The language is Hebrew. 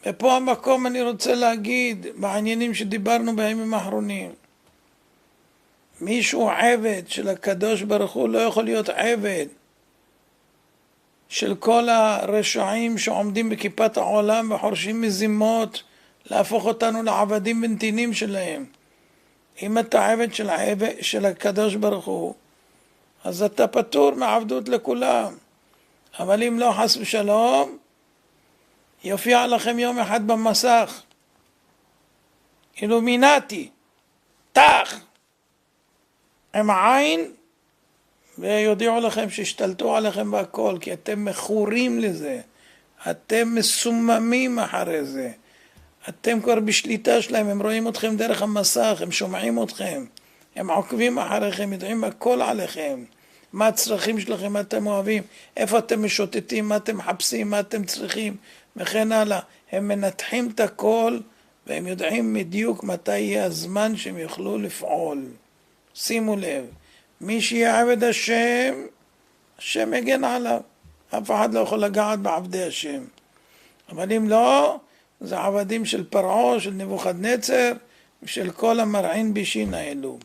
ופה המקום אני רוצה להגיד, בעניינים שדיברנו בימים האחרונים, מישהו עבד של הקדוש ברוך הוא לא יכול להיות עבד של כל הרשעים שעומדים בכיפת העולם וחורשים מזימות להפוך אותנו לעבדים ונתינים שלהם. אם אתה עבד של הקדוש ברוך הוא, אז אתה פטור מעבדות לכולם. אבל אם לא, חס ושלום, יופיע לכם יום אחד במסך אילומינטי, תח, עם עין, ויודיעו לכם שהשתלטו עליכם בהכל, כי אתם מכורים לזה, אתם מסוממים אחרי זה, אתם כבר בשליטה שלהם, הם רואים אתכם דרך המסך, הם שומעים אתכם, הם עוקבים אחריכם, יודעים הכל עליכם, מה הצרכים שלכם, מה אתם אוהבים, איפה אתם משוטטים, מה אתם מחפשים, מה אתם צריכים, וכן הלאה. הם מנתחים את הכל, והם יודעים בדיוק מתי יהיה הזמן שהם יוכלו לפעול. שימו לב, מי שיהיה עבד השם, השם יגן עליו. אף אחד לא יכול לגעת בעבדי השם. אבל אם לא, זה עבדים של פרעה, של נבוכדנצר, ושל כל המרעין בישין האלו.